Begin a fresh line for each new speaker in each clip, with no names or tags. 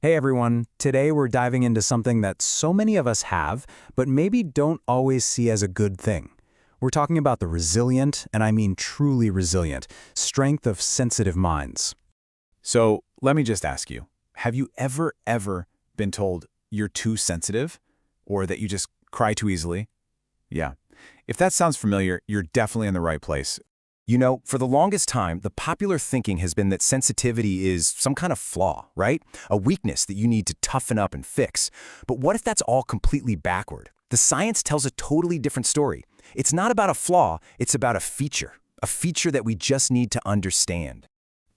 Hey everyone, today we're diving into something that so many of us have, but maybe don't always see as a good thing. We're talking about the resilient, and I mean truly resilient, strength of sensitive minds.
So let me just ask you, have you ever been told you're too sensitive or that you just cry too easily? Yeah. If that sounds familiar, you're definitely in the right place. You know, for the longest time, the popular thinking has been that sensitivity is some kind of flaw, right? A weakness that you need to toughen up and fix. But what if that's all completely backward? The science tells a totally different story. It's not about a flaw, it's about a feature that we just need to understand.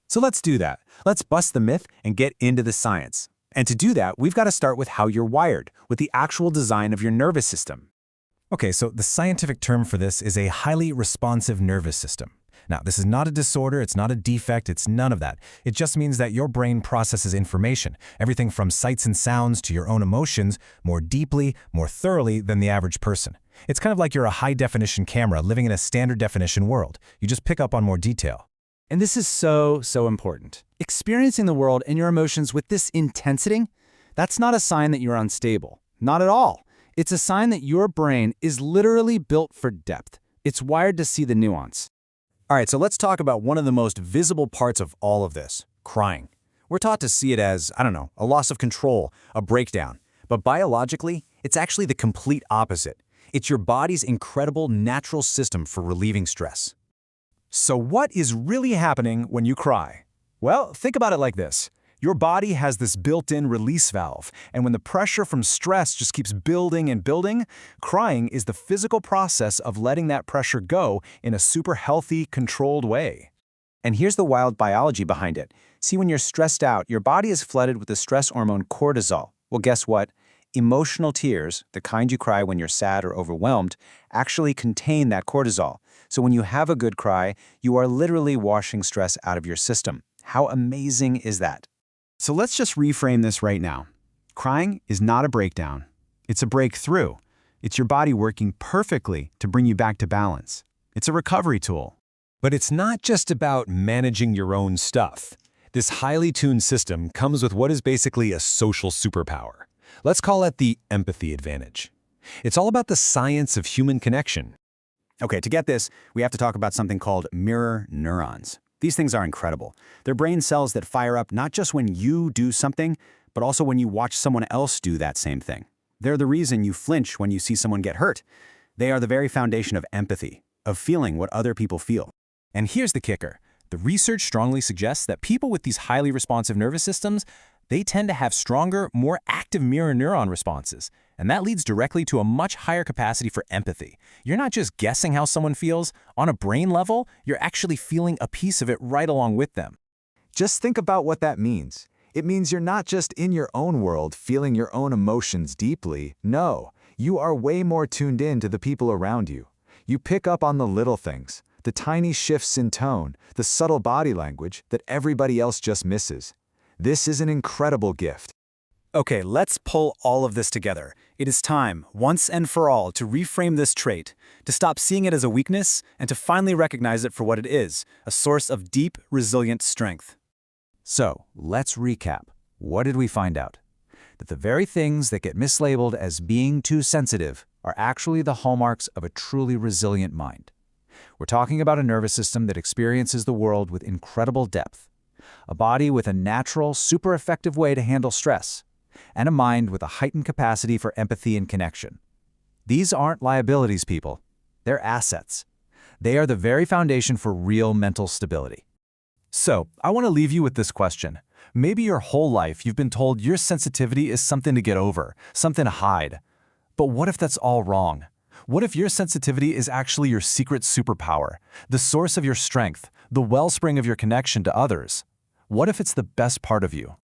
So let's do that. Let's bust the myth and get into the science. And to do that, we've got to start with how you're wired, with the actual design of your nervous system.
Okay, so the scientific term for this is a highly responsive nervous system. Now, this is not a disorder, it's not a defect, it's none of that. It just means that your brain processes information, everything from sights and sounds to your own emotions, more deeply, more thoroughly than the average person. It's kind of like you're a high-definition camera living in a standard-definition world. You just pick up on more detail.
And this is so important. Experiencing the world and your emotions with this intensity, that's not a sign that you're unstable. Not at all. It's a sign that your brain is literally built for depth. It's wired to see the nuance.
All right, so let's talk about one of the most visible parts of all of this, crying. We're taught to see it as, a loss of control, a breakdown. But biologically, it's actually the complete opposite. It's your body's incredible natural system for relieving stress.
So what is really happening when you cry? Well, think about it like this. Your body has this built-in release valve, and when the pressure from stress just keeps building and building, crying is the physical process of letting that pressure go in a super healthy, controlled way.
And here's the wild biology behind it. See, when you're stressed out, your body is flooded with the stress hormone cortisol. Well, guess what? Emotional tears, the kind you cry when you're sad or overwhelmed, actually contain that cortisol. So when you have a good cry, you are literally washing stress out of your system. How amazing is that?
So let's just reframe this right now. Crying is not a breakdown. It's a breakthrough. It's your body working perfectly to bring you back to balance. It's a recovery tool.
But it's not just about managing your own stuff. This highly tuned system comes with what is basically a social superpower. Let's call it the empathy advantage. It's all about the science of human connection.
Okay, to get this, we have to talk about something called mirror neurons. These things are incredible. They're brain cells that fire up not just when you do something, but also when you watch someone else do that same thing. They're the reason you flinch when you see someone get hurt. They are the very foundation of empathy, of feeling what other people feel.
And here's the kicker. The research strongly suggests that people with these highly responsive nervous systems, they tend to have stronger, more active mirror neuron responses. And that leads directly to a much higher capacity for empathy. You're not just guessing how someone feels. On a brain level, you're actually feeling a piece of it right along with them.
Just think about what that means. It means you're not just in your own world feeling your own emotions deeply. No, you are way more tuned in to the people around you. You pick up on the little things, the tiny shifts in tone, the subtle body language that everybody else just misses. This is an incredible gift.
Okay, let's pull all of this together. It is time, once and for all, to reframe this trait, to stop seeing it as a weakness, and to finally recognize it for what it is, a source of deep, resilient strength.
So, let's recap. What did we find out? That the very things that get mislabeled as being too sensitive are actually the hallmarks of a truly resilient mind. We're talking about a nervous system that experiences the world with incredible depth, a body with a natural, super effective way to handle stress, and a mind with a heightened capacity for empathy and connection. These aren't liabilities, people. They're assets. They are the very foundation for real mental stability.
So, I want to leave you with this question. Maybe your whole life you've been told your sensitivity is something to get over, something to hide. But what if that's all wrong? What if your sensitivity is actually your secret superpower, the source of your strength, the wellspring of your connection to others? What if it's the best part of you?